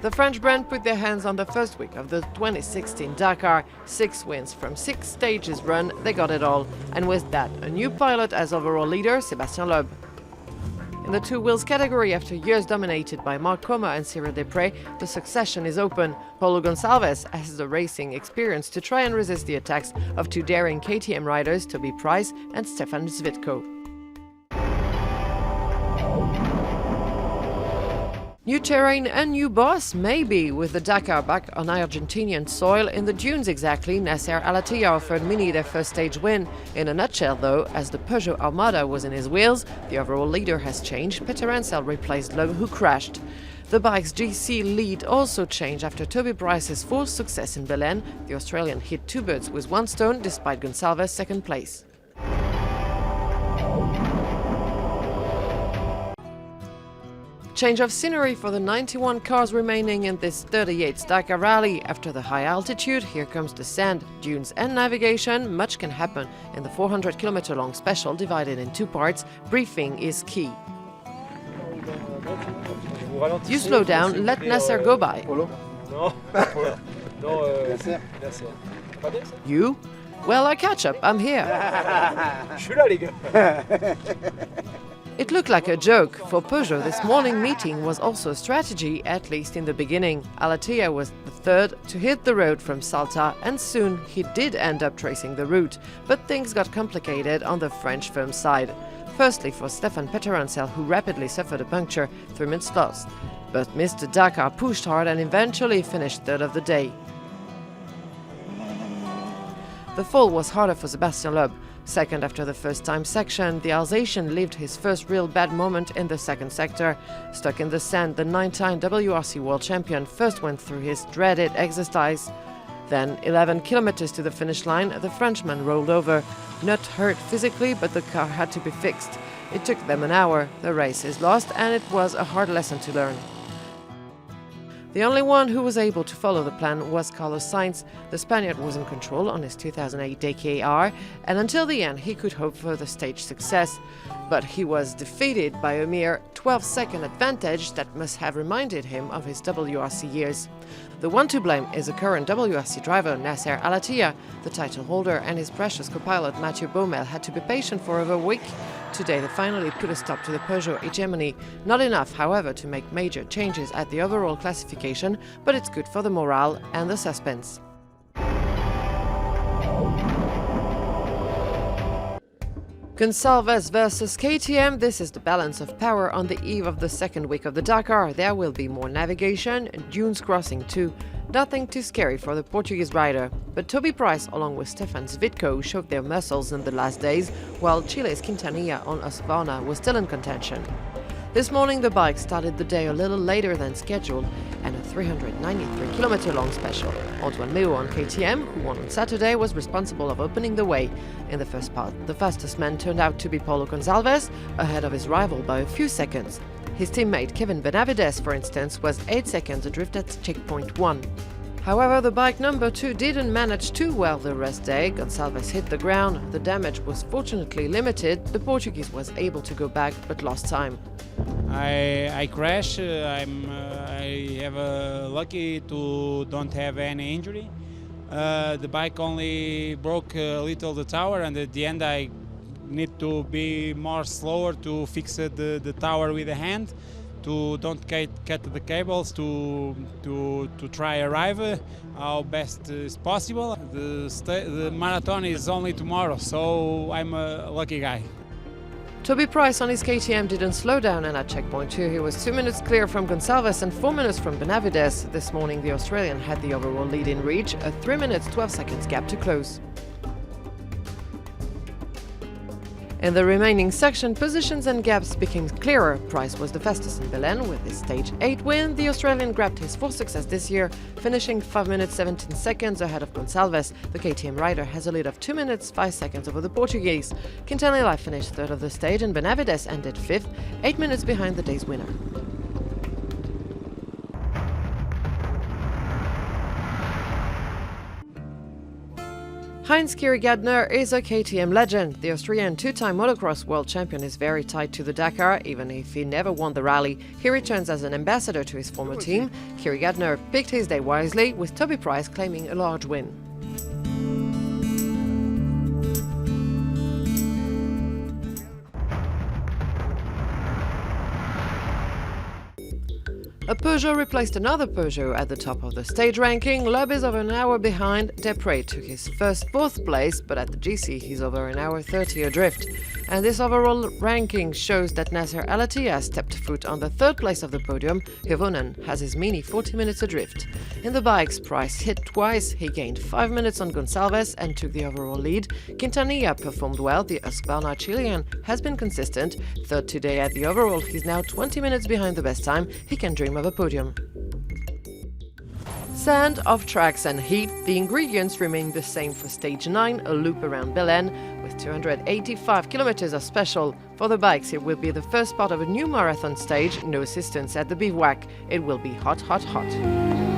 The French brand put their hands on the first week of the 2016 Dakar. 6 wins from 6 stages run, they got it all. And with that, a new pilot as overall leader, Sébastien Loeb. In the two-wheels category, after years dominated by Marc Coma and Cyril Desprez, the succession is open. Paulo Goncalves has the racing experience to try and resist the attacks of 2 daring KTM riders, Toby Price and Stefan Zvitko. New terrain and new boss? Maybe. With the Dakar back on Argentinian soil, in the dunes exactly, Nasser AL-ATTIYAH offered Mini their first stage win. In a nutshell though, as the Peugeot Armada was in his wheels, the overall leader has changed. PETERHANSEL replaced Loeb, who crashed. The bike's GC lead also changed after Toby Price's full success in Belen. The Australian hit 2 birds with 1 stone despite Goncalves' second place. Change of scenery for the 91 cars remaining in this 38th Dakar rally. After the high altitude, here comes the sand, dunes and navigation. Much can happen in the 400-kilometer long special divided in 2 parts. Briefing is key. You slow down, let Nasser go by. You? Well, I catch up, I'm here. It looked like a joke. For Peugeot, this morning meeting was also a strategy, at least in the beginning. AL-ATTIYAH was the third to hit the road from Salta, and soon he did end up tracing the route. But things got complicated on the French firm side. Firstly, for Stéphane PETERHANSEL, who rapidly suffered a puncture, 3 minutes lost. But Mr. Dakar pushed hard and eventually finished third of the day. The fall was harder for Sébastien Loeb. Second after the first time section, the Alsatian lived his first real bad moment in the second sector. Stuck in the sand, the 9-time WRC world champion first went through his dreaded exercise. Then, 11 kilometers to the finish line, the Frenchman rolled over. Not hurt physically, but the car had to be fixed. It took them an hour. The race is lost, and it was a hard lesson to learn. The only one who was able to follow the plan was Carlos SAINZ. The Spaniard was in control on his 2008 Dakar, and until the end he could hope for the stage success. But he was defeated by a mere 12-second advantage that must have reminded him of his WRC years. The one to blame is the current WRC driver Nasser AL-ATTIYAH. The title holder and his precious co-pilot Mathieu Baumel had to be patient for over a week. Today they finally put a stop to the Peugeot hegemony. Not enough, however, to make major changes at the overall classification, but it's good for the morale and the suspense. Goncalves versus KTM, this is the balance of power on the eve of the second week of the Dakar. There will be more navigation, dunes crossing too. Nothing too scary for the Portuguese rider. But Toby Price, along with Stefan Zvitko, showed their muscles in the last days, while Chile's Quintanilla on Husqvarna was still in contention. This morning the bike started the day a little later than scheduled, and a 393-kilometer long special. Antoine Méo on KTM, who won on Saturday, was responsible of opening the way. In the first part, the fastest man turned out to be Paulo Goncalves, ahead of his rival by a few seconds. His teammate Kevin Benavides, for instance, was 8 seconds adrift at checkpoint 1. However, the bike number 2 didn't manage too well the rest day. Goncalves hit the ground. The damage was fortunately limited. The Portuguese was able to go back but lost time. I crashed. I have lucky to don't have any injury. The bike only broke a little the tower, and at the end I need to be more slower to fix the tower with the hand, to don't cut the cables, to try arrive how best is possible. The marathon is only tomorrow, so I'm a lucky guy. Toby Price on his KTM didn't slow down, and at checkpoint 2 he was 2 minutes clear from Goncalves and 4 minutes from Benavides. This morning the Australian had the overall lead in reach, a 3 minutes 12 seconds gap to close. In the remaining section, positions and gaps became clearer. Price was the fastest in Belen with his stage 8 win. The Australian grabbed his 4th success this year, finishing 5 minutes 17 seconds ahead of Goncalves. The KTM rider has a lead of 2 minutes 5 seconds over the Portuguese. Quintanilla finished 3rd of the stage and Benavides ended 5th, 8 minutes behind the day's winner. Heinz Kiri-Gardner is a KTM legend. The Austrian two-time motocross world champion is very tied to the Dakar, even if he never won the rally. He returns as an ambassador to his former team. Kiri-Gardner picked his day wisely, with Toby Price claiming a large win. A Peugeot replaced another Peugeot at the top of the stage ranking. Loeb is over an hour behind. Desprez took his first fourth place, but at the GC he's over an hour 30 adrift. And this overall ranking shows that Nasser AL-ATTIYAH stepped foot on the third place of the podium. Husqvarna has his Mini 40 minutes adrift. In the bikes, Price hit twice. He gained 5 minutes on Goncalves and took the overall lead. Quintanilla performed well. The Husqvarna Chilean has been consistent. Third today at the overall, he's now 20 minutes behind the best time. He can dream of a podium. Sand, off-tracks and heat, the ingredients remain the same for Stage 9, a loop around Belen, with 285 kilometers of special. For the bikes, it will be the first part of a new marathon stage, no assistance at the bivouac. It will be hot, hot, hot.